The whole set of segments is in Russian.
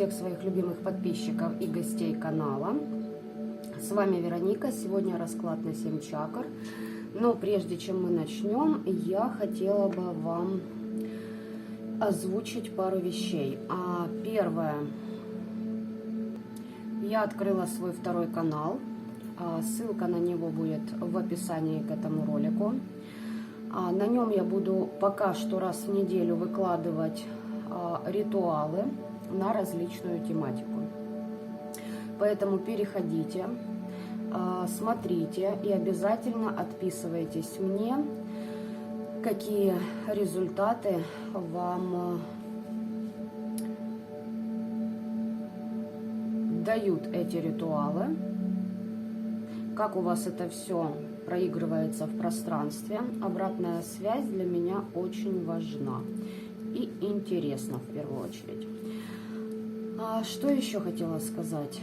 всех своих любимых подписчиков и гостей канала. С вами Вероника. Сегодня расклад на 7 чакр. Но прежде чем мы начнем, я хотела бы вам озвучить пару вещей. Первое. Я открыла свой второй канал. Ссылка на него будет в описании к этому ролику. На нем я буду пока что раз в неделю выкладывать ритуалы на различную тематику. Поэтому переходите, смотрите и обязательно отписывайтесь мне, какие результаты вам дают эти ритуалы, как у вас это все проигрывается в пространстве. Обратная связь для меня очень важна и интересна в первую очередь. Что еще хотела сказать?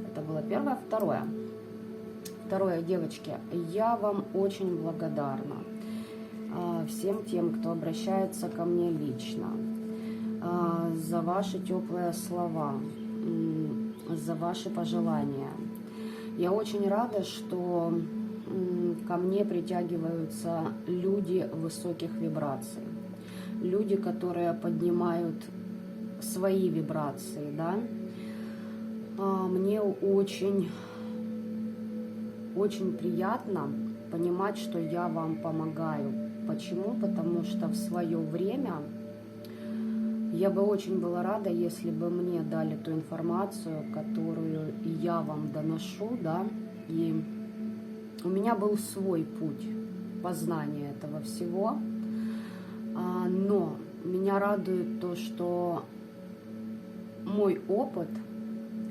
Это было первое. Второе, девочки, я вам очень благодарна всем тем, кто обращается ко мне лично, за ваши теплые слова, за ваши пожелания. Я очень рада, что ко мне притягиваются люди высоких вибраций, люди, которые поднимают свои вибрации, да. Мне очень приятно понимать, что я вам помогаю. Почему? Потому что в свое время я бы очень была рада, если бы мне дали ту информацию, которую я вам доношу, да, и у меня был свой путь познания этого всего, но меня радует то, что мой опыт,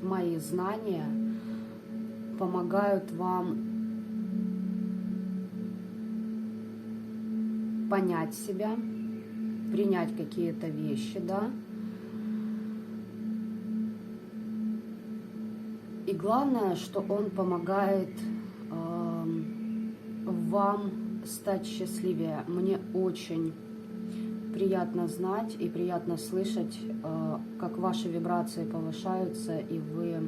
мои знания помогают вам понять себя, принять какие-то вещи, да. И главное, что он помогает вам стать счастливее. Мне очень приятно знать и приятно слышать, как ваши вибрации повышаются, и вы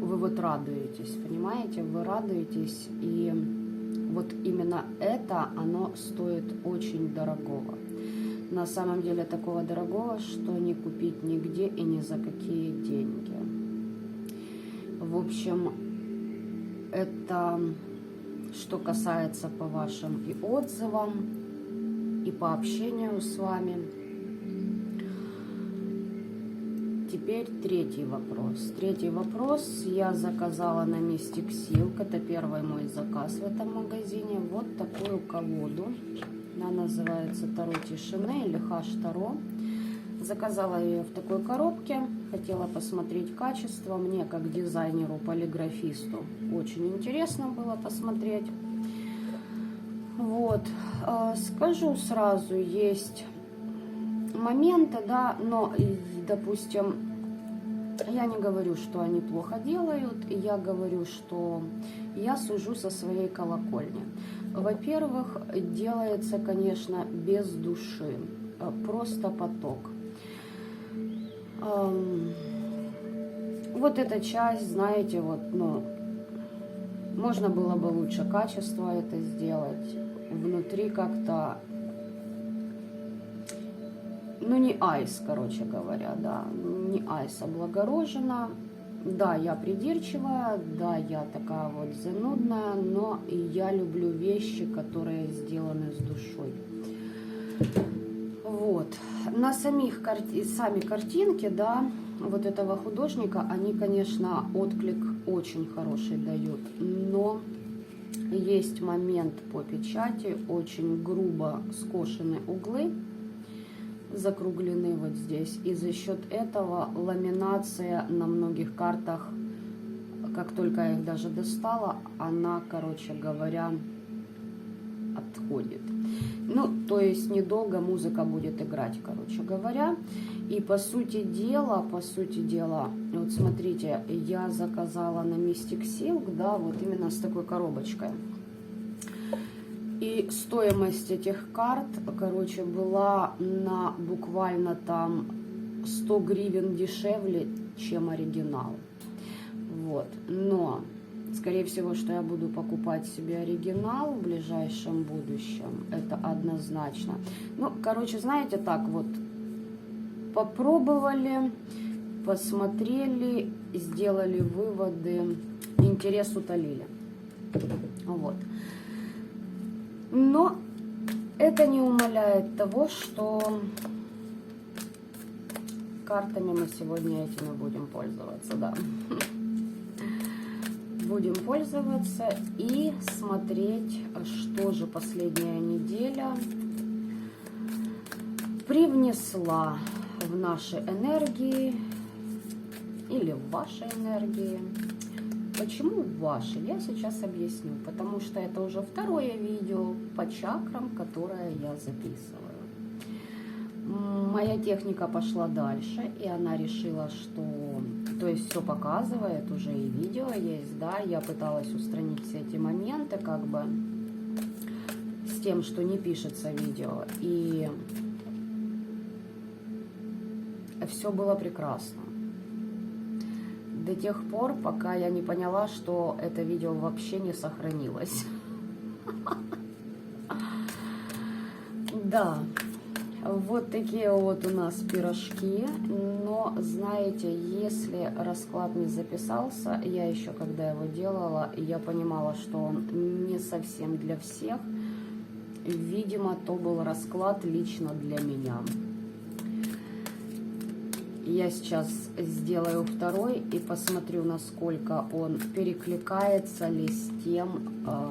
вот радуетесь, понимаете? Вы радуетесь, и вот именно это, оно стоит очень дорогого. На самом деле такого дорогого, что не купить нигде и ни за какие деньги. В общем, это что касается по вашим и отзывам, и по общению с вами. Теперь третий вопрос. Я заказала на Mystic Silk. Это первый мой заказ в этом магазине. Вот такую колоду. Она называется Таро Тишины или Хаш Таро. Заказала ее в такой коробке. Хотела посмотреть качество. Мне, как дизайнеру, полиграфисту, очень интересно было посмотреть. Вот. Скажу сразу, есть моменты, да, но, допустим, я не говорю, что они плохо делают, я говорю, что я сужу со своей колокольни. Во-первых, делается, конечно, без души, просто поток. Вот эта часть, знаете, вот, ну, можно было бы лучше качество это сделать. Внутри как-то, ну, не айс, короче говоря, да, не айс облагорожена. Да, я придирчивая, да, я такая вот занудная, но я люблю вещи, которые сделаны с душой. Вот. На сами картинки, да, вот этого художника, они, конечно, отклик очень хороший дают, но есть момент по печати, очень грубо скошены углы, закруглены вот здесь, и за счет этого ламинация на многих картах, как только я их даже достала, она, короче говоря, отходит. Ну, то есть недолго музыка будет играть, короче говоря. И по сути дела, вот смотрите, я заказала на Mystic Silk, да, вот именно с такой коробочкой. И стоимость этих карт, короче, была на буквально там 100 гривен дешевле, чем оригинал. Вот. Но, скорее всего, что я буду покупать себе оригинал в ближайшем будущем. Это однозначно. Ну, короче, знаете, так вот. Попробовали, посмотрели, сделали выводы, интерес утолили. Вот. Но это не умаляет того, что картами мы сегодня этими будем пользоваться, да. Будем пользоваться и смотреть, что же последняя неделя привнесла в наши энергии или в ваши энергии. Почему в ваши? Я сейчас объясню. Потому что это уже второе видео по чакрам, которое я записываю. Моя техника пошла дальше, и она решила, что... То есть все показывает, уже и видео есть, да. Я пыталась устранить все эти моменты, как бы, с тем, что не пишется видео. И... все было прекрасно. До тех пор, пока я не поняла, что это видео вообще не сохранилось. Да, вот такие вот у нас пирожки. Но, знаете, если расклад не записался, я еще когда его делала, я понимала, что он не совсем для всех. Видимо, то был расклад лично для меня. Я сейчас сделаю второй и посмотрю, насколько он перекликается ли с тем,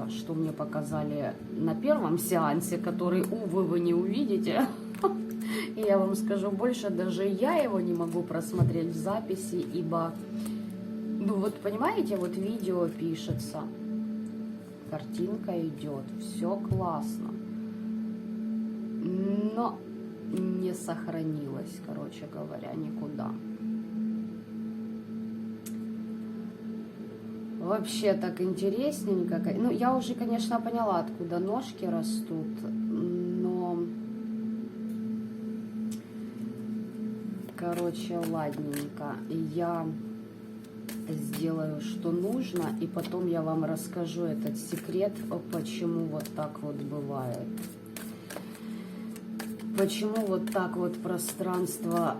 что мне показали на первом сеансе, который, увы, вы не увидите. И я вам скажу больше, даже я его не могу просмотреть в записи, ибо, ну вот понимаете, вот видео пишется, картинка идет, все классно, но не сохранилось, короче говоря, никуда. Вообще так интересненько. Ну, я уже, конечно, поняла, откуда ножки растут, но... Короче, ладненько. Я сделаю, что нужно, и потом я вам расскажу этот секрет, почему вот так вот бывает. Почему вот так вот пространство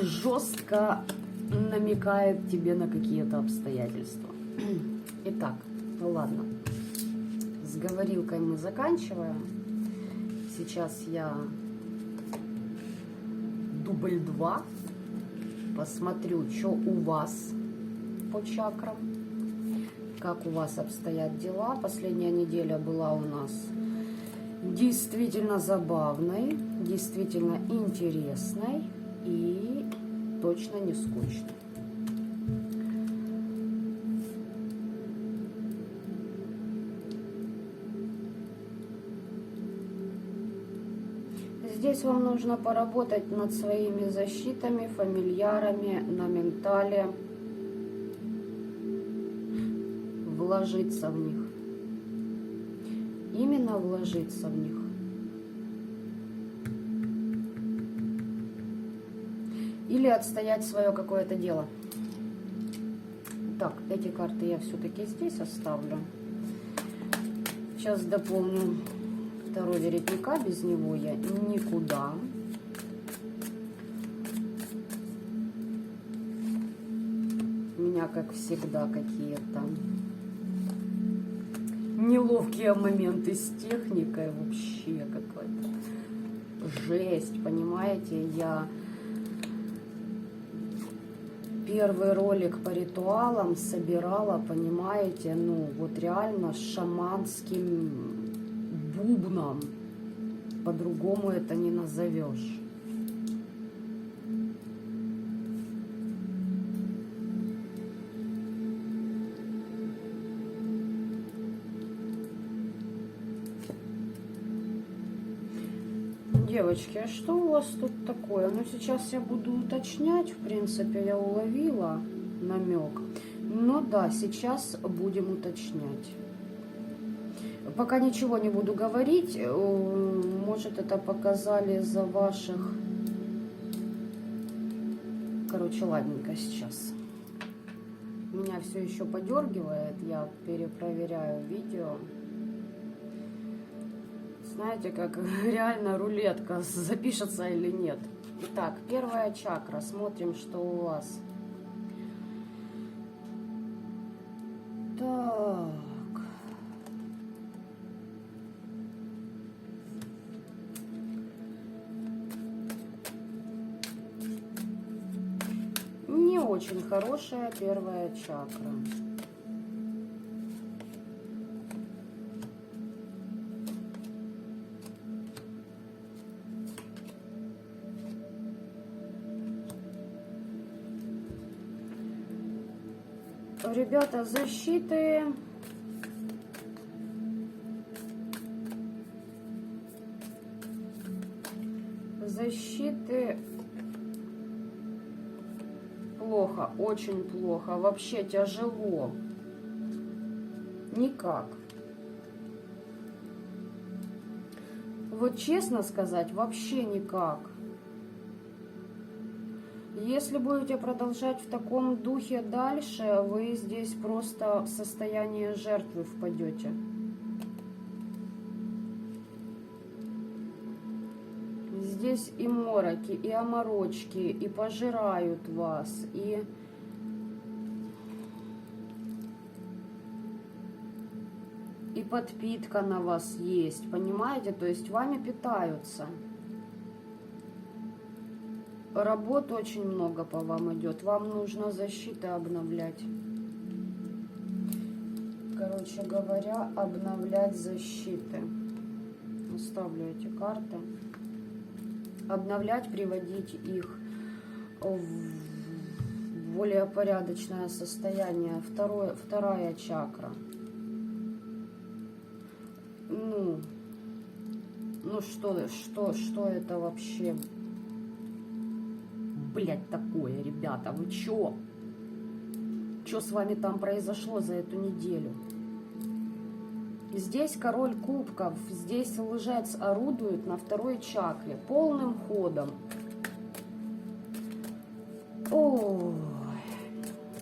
жестко намекает тебе на какие-то обстоятельства. Итак, ну ладно. С говорилкой мы заканчиваем. Сейчас я дубль 2. Посмотрю, что у вас по чакрам. Как у вас обстоят дела. Последняя неделя была у нас действительно забавной, действительно интересной и точно не скучной. Здесь вам нужно поработать над своими защитами, фамильярами, на ментале, вложиться в них. Именно вложиться в них. Или отстоять свое какое-то дело. Так, эти карты я все-таки здесь оставлю. Сейчас дополню второй веретника, без него я никуда. У меня, как всегда, какие-то неловкие моменты с техникой, вообще какая-то жесть, понимаете? Я первый ролик по ритуалам собирала, понимаете, ну вот реально с шаманским бубном, по-другому это не назовешь. Девочки, а что у вас тут такое? Ну, сейчас я буду уточнять. В принципе, я уловила намек. Но да, сейчас будем уточнять. Пока ничего не буду говорить. Может, это показали за ваших Короче, ладненько сейчас. Меня все еще подергивает, я перепроверяю видео. Знаете, как реально рулетка, запишется или нет. Итак, первая чакра. Смотрим, что у вас. Так. Не очень хорошая первая чакра. Ребята, защиты плохо, очень плохо, вообще тяжело, никак. Вот честно сказать, вообще никак. Если будете продолжать в таком духе дальше, вы здесь просто в состояние жертвы впадете. Здесь и мороки, и оморочки, и пожирают вас, и подпитка на вас есть, понимаете? То есть вами питаются. Работ очень много по вам идет. Вам нужно защиты обновлять. Короче говоря, обновлять защиты. Оставлю эти карты. Обновлять, приводить их в более порядочное состояние. Вторая чакра. Ну что это вообще? Блять, такое, ребята, вы чё? Чё с вами там произошло за эту неделю? Здесь король кубков, здесь лжец орудует на второй чакре, полным ходом. Ой.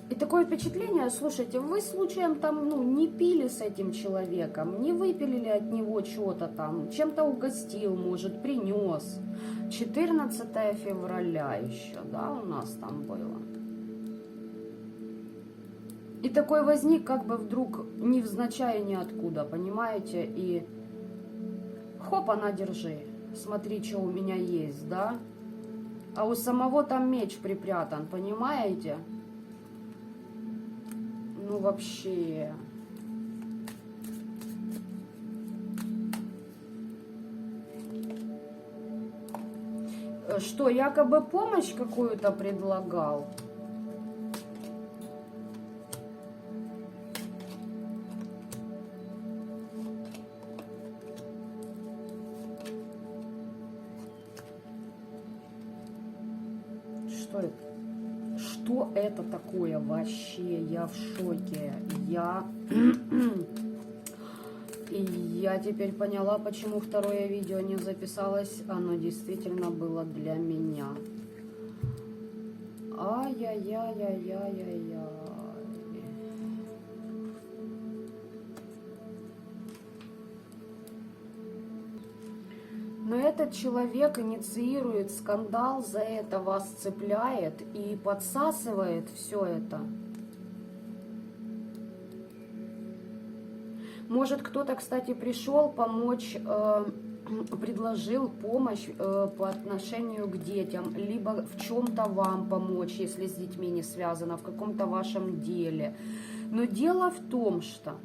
И такое впечатление, слушайте, вы случаем там, не пили с этим человеком, не выпили ли от него что-то там, чем-то угостил, может, принес. 14 февраля еще, да, у нас там было. И такой возник как бы вдруг невзначай ниоткуда, понимаете, и хоп, она, держи, смотри, что у меня есть, да. А у самого там меч припрятан, понимаете? Ну вообще... Что, якобы помощь какую-то предлагал? Что это? Что это такое вообще? Я в шоке. И я теперь поняла, почему второе видео не записалось. Оно действительно было для меня. Ай-яй-яй-яй-яй-яй-яй. Но этот человек инициирует скандал, за это вас цепляет и подсасывает все это. Может, кто-то, кстати, пришел помочь, предложил помощь по отношению к детям, либо в чем-то вам помочь, если с детьми не связано, в каком-то вашем деле. Но дело в том, что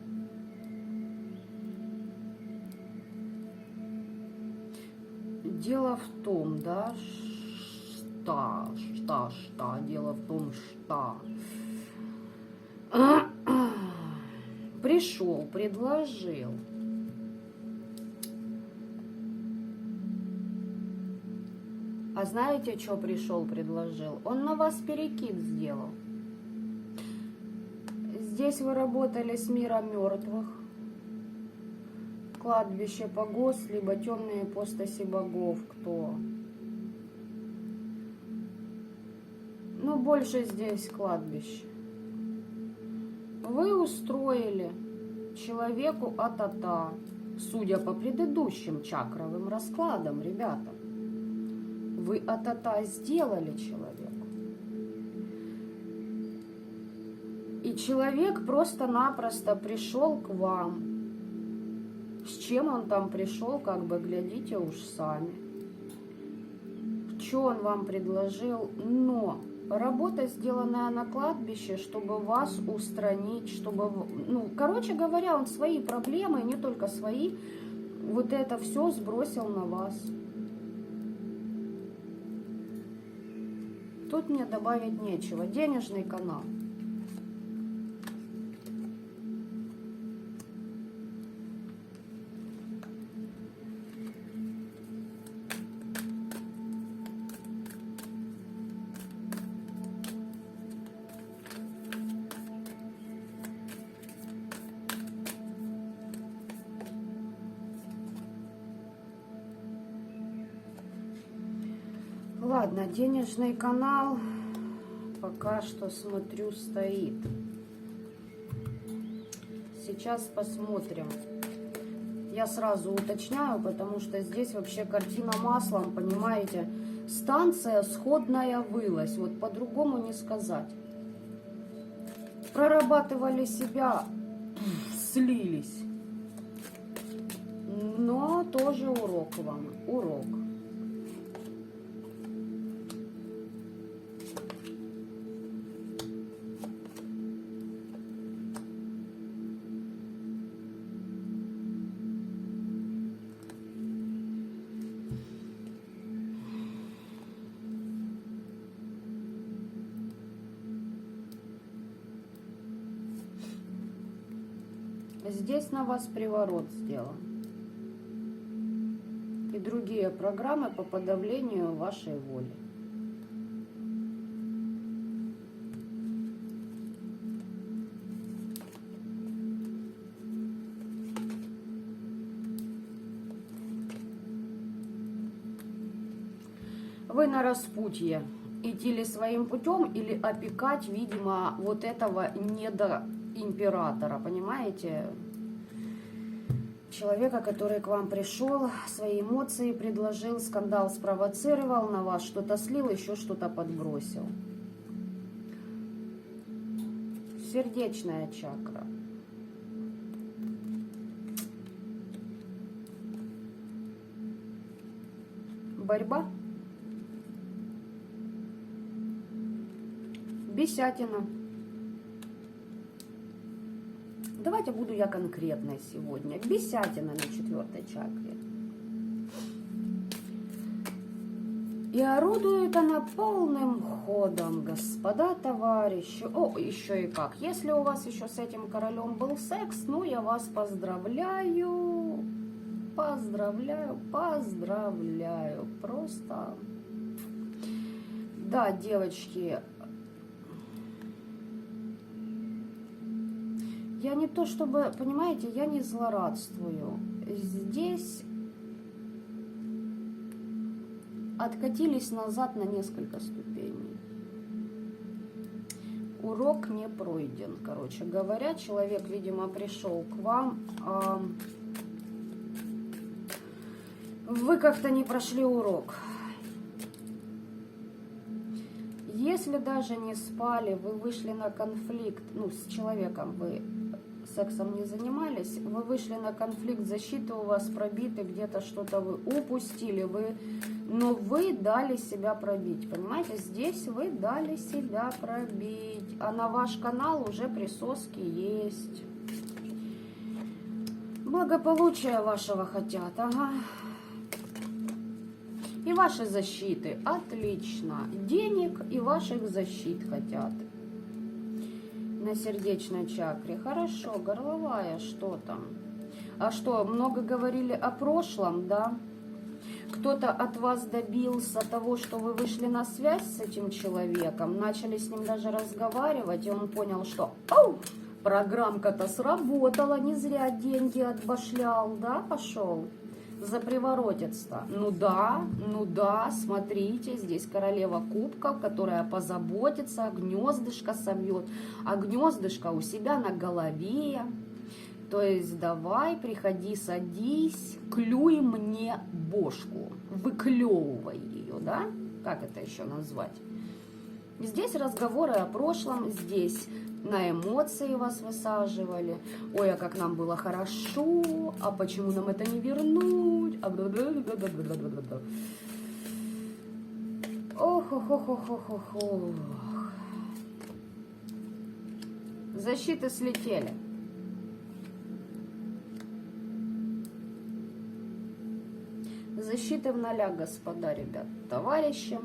дело в том, пришел, предложил. А знаете, что пришел, предложил? Он на вас перекид сделал. Здесь вы работали с миром мертвых. Кладбище, погост, либо темные ипостаси богов. Кто? Ну, больше здесь кладбище. Вы устроили человеку а-та-та, судя по предыдущим чакровым раскладам, ребята. Вы а-та-та сделали человеку. И человек просто-напросто пришел к вам. С чем он там пришел, как бы глядите уж сами. Что он вам предложил? Но работа, сделанная на кладбище, чтобы вас устранить, чтобы... Ну, короче говоря, он свои проблемы, не только свои, вот это все сбросил на вас. Тут мне добавить нечего. Денежный канал. Ладно, денежный канал пока что, смотрю, стоит. Сейчас посмотрим. Я сразу уточняю, потому что здесь вообще картина маслом, понимаете. Станция сходная вылась, вот по-другому не сказать. Прорабатывали себя, слились. Но тоже урок вам, урок. Здесь на вас приворот сделан. И другие программы по подавлению вашей воли. Вы на распутье. Идти ли своим путем или опекать, видимо, вот этого недоимператора, понимаете? Человека, который к вам пришел, свои эмоции предложил, скандал спровоцировал, на вас что-то слил, еще что-то подбросил. Сердечная чакра. Борьба. Бесятина. Давайте буду я конкретной сегодня. Бесятина на 4-й чакре. И орудует она полным ходом, господа товарищи. О, еще и как. Если у вас еще с этим королем был секс, ну, я вас поздравляю. Поздравляю, поздравляю. Просто... Да, девочки... Я не то чтобы, понимаете, я не злорадствую. Здесь откатились назад на несколько ступеней. Урок не пройден, короче говоря. Человек, видимо, пришел к вам. Вы как-то не прошли урок. Если даже не спали, вы вышли на конфликт, ну, с человеком вы сексом не занимались, вы вышли на конфликт, защиты у вас пробиты, где-то что-то вы упустили, но вы дали себя пробить, понимаете? Здесь вы дали себя пробить, а на ваш канал уже присоски есть. Благополучия вашего хотят, ага. И ваши защиты, отлично. Денег и ваших защит хотят. На сердечной чакре. Хорошо, горловая, что там? А что, много говорили о прошлом, да? Кто-то от вас добился того, что вы вышли на связь с этим человеком, начали с ним даже разговаривать, и он понял, что программка-то сработала, не зря деньги отбашлял, да, пошел? заприворотиться. Ну да, смотрите, здесь королева кубков, которая позаботится, гнездышко собьет, а гнездышко у себя на голове. То есть давай, приходи, садись, клюй мне бошку, выклевывай ее, да? Как это еще назвать? Здесь разговоры о прошлом, здесь на эмоции вас высаживали. Ой, а как нам было хорошо, а почему нам это не вернуть? Ох, ох, ох, ох, ох, ох, ох. Защиты слетели. Защиты в ноля, господа, ребят, товарищи.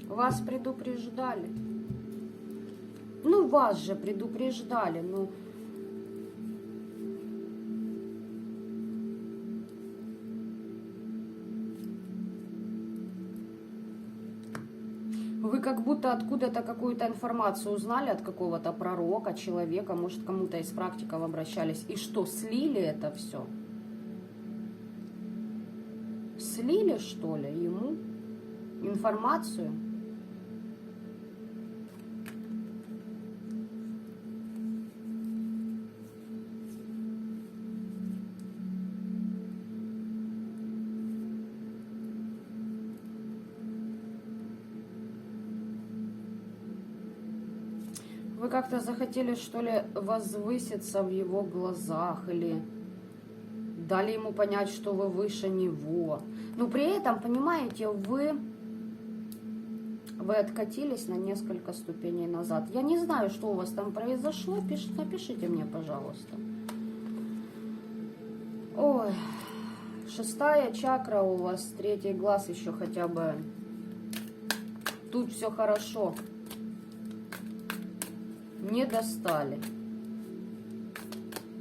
Вас предупреждали. Ну, вас же предупреждали, ну. Вы как будто откуда-то какую-то информацию узнали от какого-то пророка, человека, может, кому-то из практиков обращались. И что, слили это все? Слили, что ли, ему информацию? Вы как-то захотели, что ли, возвыситься в его глазах или дали ему понять, что вы выше него. Но при этом, понимаете, вы откатились на несколько ступеней назад. Я не знаю, что у вас там произошло. Напишите мне, пожалуйста. Ой, 6-я чакра у вас, 3-й глаз еще хотя бы. Тут все хорошо. Не достали.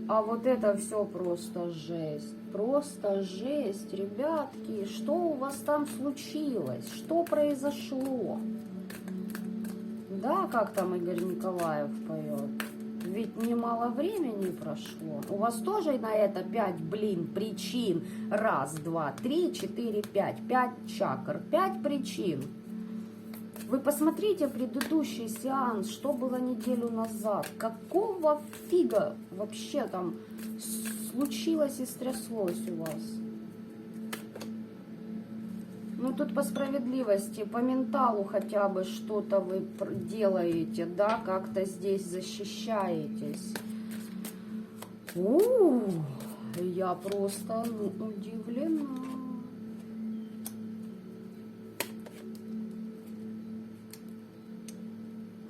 А вот это все просто жесть. Просто жесть, ребятки. Что у вас там случилось? Что произошло? Да, как там Игорь Николаев поет? Ведь немало времени прошло. У вас тоже на это 5, причин. 1, 2, 3, 4, 5. 5 чакр. 5 причин. Вы посмотрите предыдущий сеанс, что было неделю назад. Какого фига вообще там случилось и стряслось у вас? Ну тут по справедливости, по менталу хотя бы что-то вы делаете, да, как-то здесь защищаетесь. Я просто удивлена.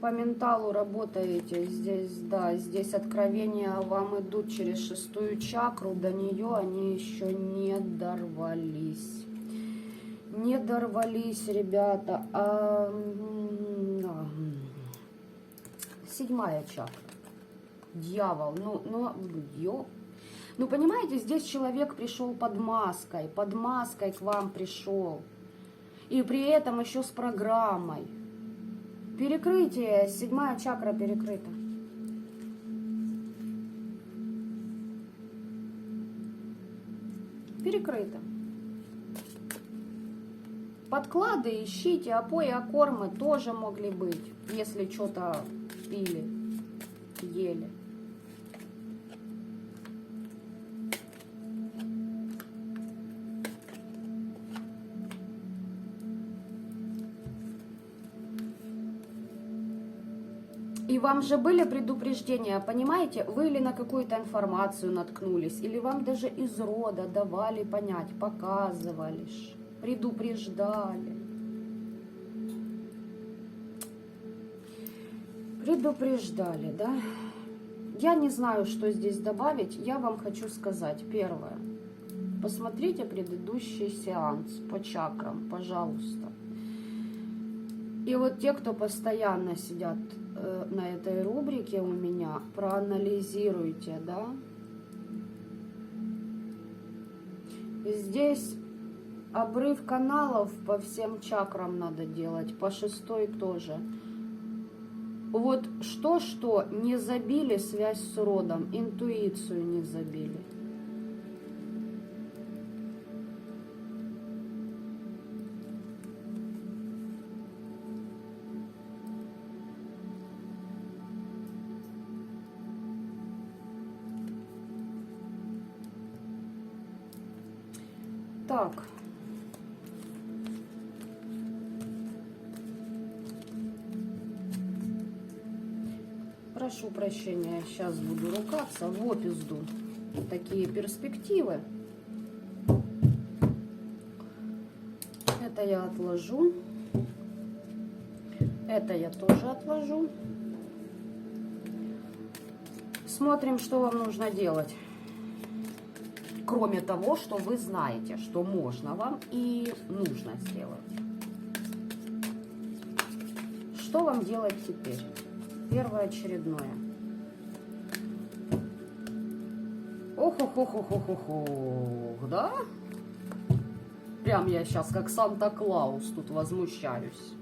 По менталу работаете здесь, да, здесь откровения вам идут через 6-ю чакру, до нее они еще не дорвались. Не дорвались, ребята. 7-я чакра. Дьявол, ну, понимаете, здесь человек пришел под маской к вам пришел. И при этом еще с программой. Перекрытие, 7-я чакра перекрыта. Перекрыто. Подклады ищите, опои, окормы тоже могли быть, если что-то пили, ели. И вам же были предупреждения, понимаете? Вы или на какую-то информацию наткнулись, или вам даже из рода давали понять, показывали, предупреждали. Предупреждали, да? Я не знаю, что здесь добавить. Я вам хочу сказать. Первое. Посмотрите предыдущий сеанс по чакрам, пожалуйста. И вот те, кто постоянно сидят на этой рубрике у меня, проанализируйте, да. Здесь обрыв каналов по всем чакрам надо делать, по 6-й тоже. Вот что не забили связь с родом, интуицию не забили. Так. Прошу прощения, сейчас буду рукаться в опизду. Такие перспективы. Это я отложу. Это я тоже отложу. Смотрим, что вам нужно делать. Кроме того, что вы знаете, что можно вам и нужно сделать. Что вам делать теперь? Первоочередное. Ох, да? Прям я сейчас как Санта-Клаус тут возмущаюсь.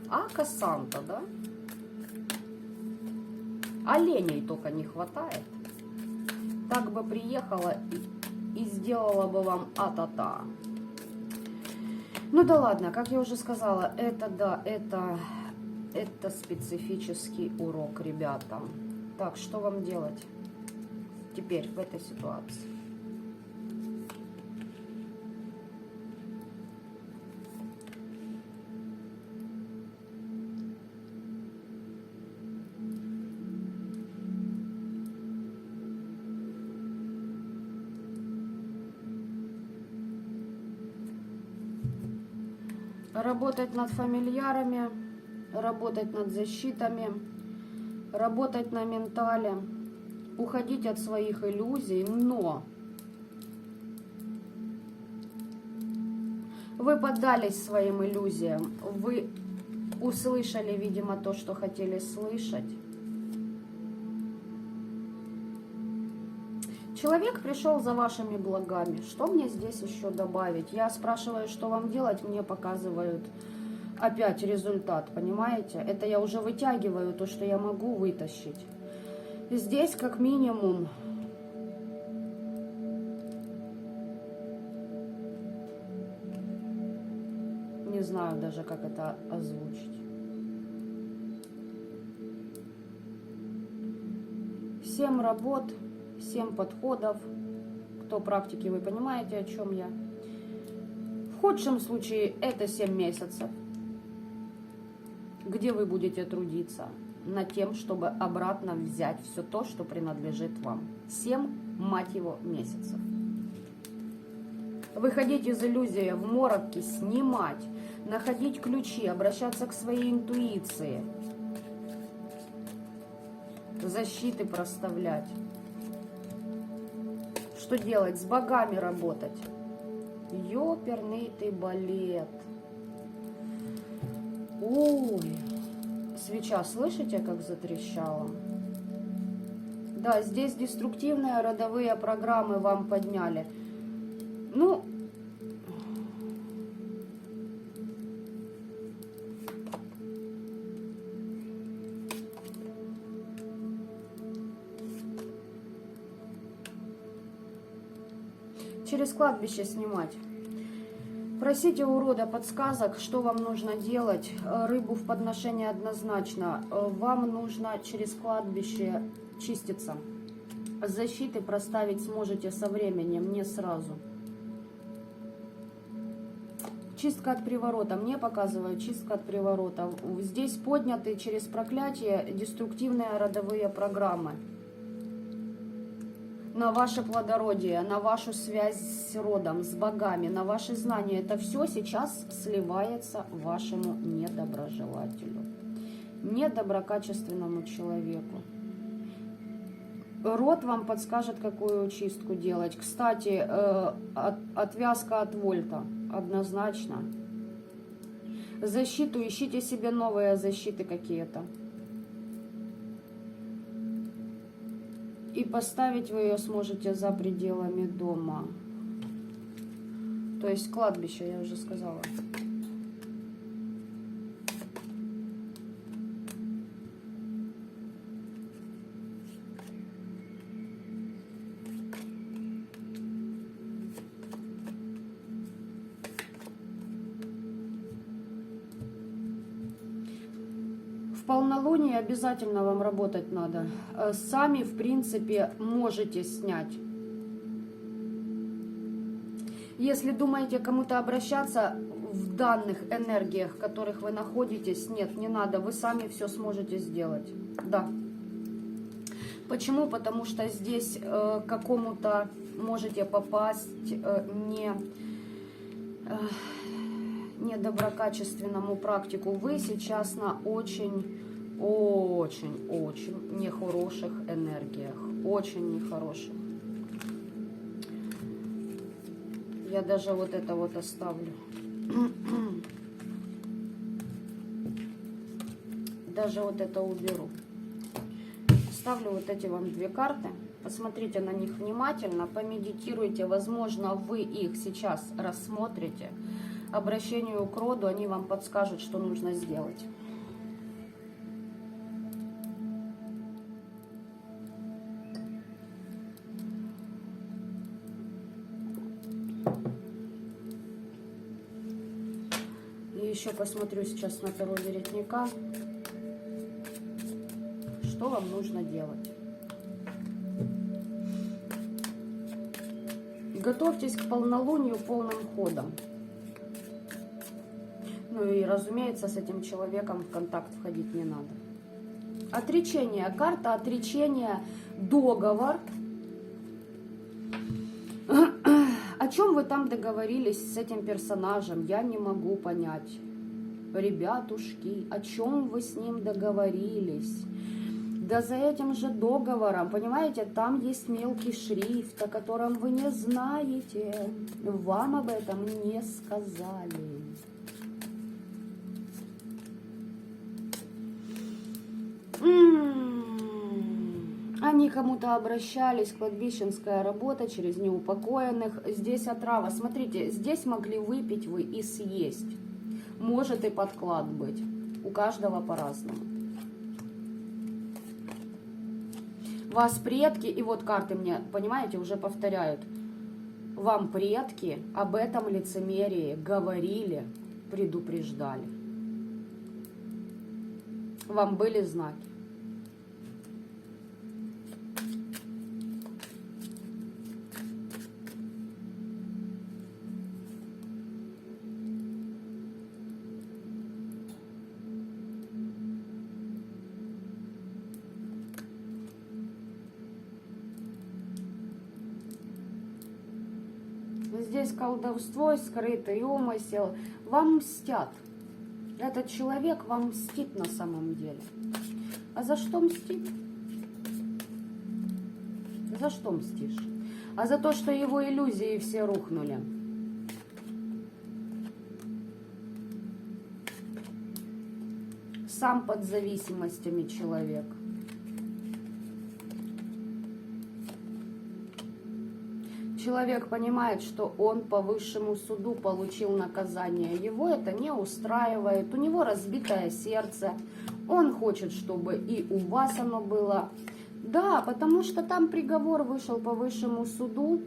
Ака-Санта, да? Оленей только не хватает. Так бы приехала и сделала бы вам а-та-та. Ну да ладно, как я уже сказала, это да, это специфический урок, ребята. Так, что вам делать теперь в этой ситуации? Работать над фамильярами, работать над защитами, работать на ментале, уходить от своих иллюзий, но вы поддались своим иллюзиям, вы услышали, видимо, то, что хотели слышать. Человек пришел за вашими благами. Что мне здесь еще добавить? Я спрашиваю, что вам делать, мне показывают опять результат, понимаете? Это я уже вытягиваю то, что я могу вытащить. Здесь как минимум не знаю даже, как это озвучить. 7 работ, 7 подходов. Кто практики, вы понимаете, о чем я. В худшем случае это 7 месяцев, где вы будете трудиться над тем, чтобы обратно взять все то, что принадлежит вам. 7, мать его, месяцев. Выходить из иллюзии в мороки, снимать, находить ключи, обращаться к своей интуиции, защиты проставлять. Что делать? С богами работать. Ёперный ты балет. Ой. Свеча, слышите, как затрещала? Да, здесь деструктивные родовые программы вам подняли. Ну, через кладбище снимать. Просите у рода подсказок, что вам нужно делать. Рыбу в подношение однозначно. Вам нужно через кладбище чиститься. Защиты проставить сможете со временем, не сразу. Чистка от приворота. Мне показывают чистка от приворота. Здесь подняты через проклятие деструктивные родовые программы. На ваше плодородие, на вашу связь с родом, с богами, на ваши знания. Это все сейчас сливается вашему недоброжелателю, недоброкачественному человеку. Род вам подскажет, какую чистку делать. Кстати, отвязка от вольта однозначно. защиту, ищите себе новые защиты какие-то. И поставить вы ее сможете за пределами дома. То есть кладбище, я уже сказала. Полнолуние обязательно вам работать надо. Сами, в принципе, можете снять. Если думаете кому-то обращаться в данных энергиях, в которых вы находитесь, нет, не надо. Вы сами все сможете сделать. Да. Почему? Потому что здесь какому-то можете попасть недоброкачественному практику. Вы сейчас на очень нехороших энергиях. Очень нехороших. Я даже вот это вот оставлю. Даже вот это уберу. Ставлю вот эти вам две карты. Посмотрите на них внимательно, помедитируйте. Возможно, вы их сейчас рассмотрите. Обращению к роду они вам подскажут, что нужно сделать. И еще посмотрю сейчас на Таро Веретника, что вам нужно делать. Готовьтесь к полнолунию полным ходом. Ну и, разумеется, с этим человеком в контакт входить не надо. Отречение. Карта отречения. Договор. О чем вы там договорились с этим персонажем, я не могу понять. Ребятушки, о чем вы с ним договорились? Да за этим же договором, понимаете, там есть мелкий шрифт, о котором вы не знаете. Вам об этом не сказали. Они кому-то обращались, кладбищенская работа через неупокоенных. Здесь отрава. Смотрите, здесь могли выпить вы и съесть. Может и подклад быть. У каждого по-разному. Вас предки, и вот карты мне, понимаете, уже повторяют. Вам предки об этом лицемерии говорили, предупреждали. Вам были знаки. Здесь колдовство, скрытый умысел. Вам мстят. Этот человек вам мстит на самом деле. А за что мстит? За что мстишь? А за то, что его иллюзии все рухнули. Сам под зависимостями человек. Человек понимает, что он по высшему суду получил наказание. Его это не устраивает. У него разбитое сердце. Он хочет, чтобы и у вас оно было. Да, потому что там приговор вышел по высшему суду.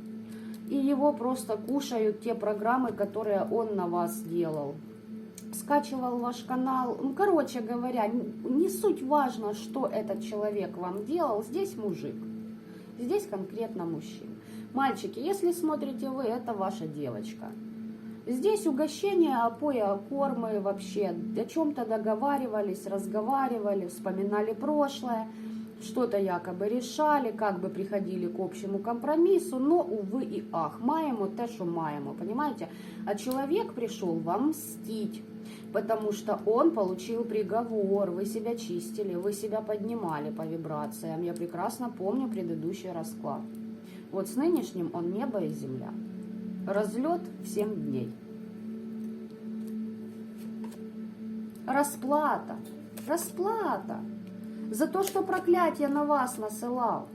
И его просто кушают те программы, которые он на вас делал. Скачивал ваш канал. Ну, короче говоря, не суть важно, что этот человек вам делал. Здесь мужик. Здесь конкретно мужчина. Мальчики, если смотрите вы, это ваша девочка. Здесь угощение, опоя, кормы вообще. О чем-то договаривались, разговаривали, вспоминали прошлое. Что-то якобы решали, как бы приходили к общему компромиссу. Но, увы и ах, маємо те, що маємо, понимаете? А человек пришел вам мстить. Потому что он получил приговор, вы себя чистили, вы себя поднимали по вибрациям. Я прекрасно помню предыдущий расклад. Вот с нынешним он небо и земля. Разлет в 7 дней. Расплата. Расплата. За то, что проклятие на вас насылал.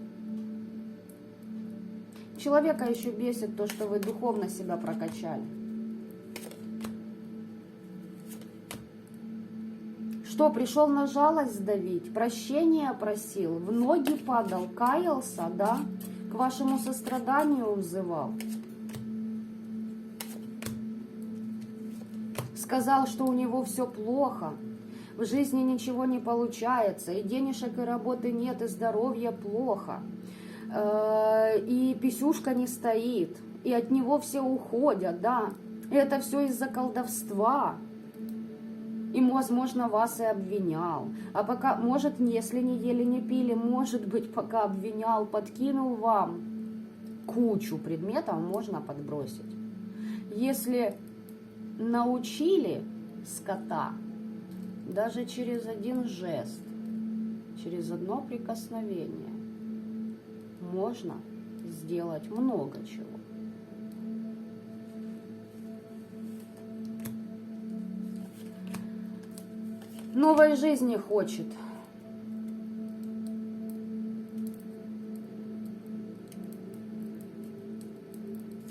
Человека еще бесит то, что вы духовно себя прокачали. Что, пришел на жалость сдавить, прощения просил, в ноги падал, каялся, да? К вашему состраданию взывал. Сказал, что у него все плохо, в жизни ничего не получается, и денежек, и работы нет, и здоровья плохо, и писюшка не стоит, и от него все уходят, да? И это все из-за колдовства. И, возможно, вас и обвинял. А пока, может, если не ели, не пили, может быть, пока обвинял, подкинул вам кучу предметов, можно подбросить. Если научили скота, даже через один жест, через одно прикосновение, можно сделать много чего. Новой жизни хочет.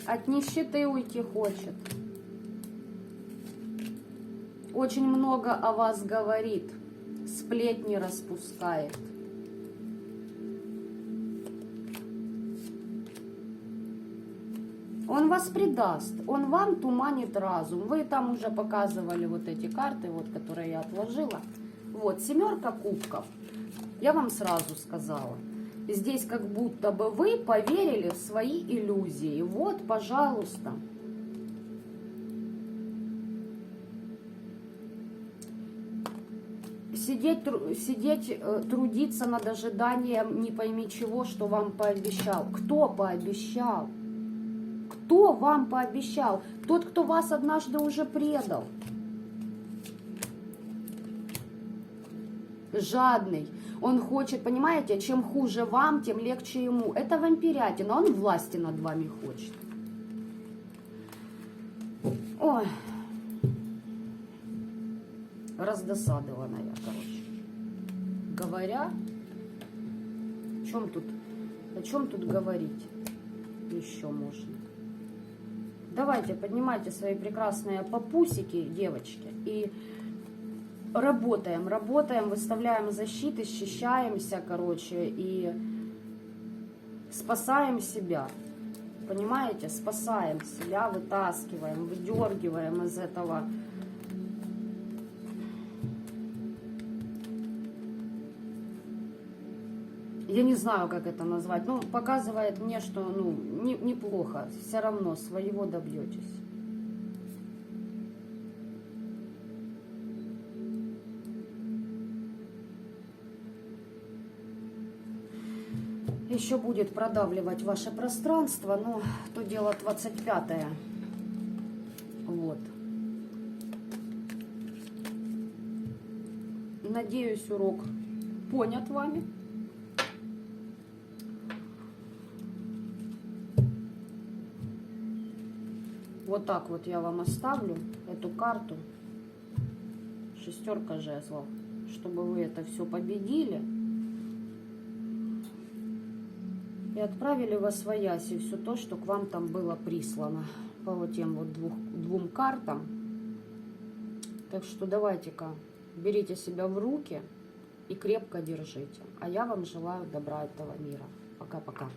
От нищеты уйти хочет. Очень много о вас говорит, сплетни распускает. Он вас предаст, он вам туманит разум. Вы там уже показывали вот эти карты, вот, которые я отложила. Вот, 7 кубков. Я вам сразу сказала. Здесь как будто бы вы поверили в свои иллюзии. Вот, пожалуйста. Сидеть, трудиться над ожиданием не пойми чего, что вам пообещал. Кто пообещал? Кто вам пообещал? Тот, кто вас однажды уже предал. Жадный. Он хочет, понимаете, чем хуже вам, тем легче ему. Это вампирятина, он власти над вами хочет. Ой. Раздосадована я, короче. Говоря, о чем тут говорить еще можно? Давайте, поднимайте свои прекрасные папусики, девочки, и работаем, выставляем защиты, защищаемся, короче, и спасаем себя. Понимаете? Спасаем себя, вытаскиваем, выдергиваем из этого. Я не знаю, как это назвать, но показывает мне, что неплохо, все равно своего добьетесь. Еще будет продавливать ваше пространство, но то дело 25-е. Вот. Надеюсь, урок понят вами. Вот так вот я вам оставлю эту карту. 6 жезлов. Чтобы вы это все победили. И отправили во свояси все то, что к вам там было прислано. По вот тем вот двум картам. Так что давайте-ка, берите себя в руки и крепко держите. А я вам желаю добра этого мира. Пока-пока.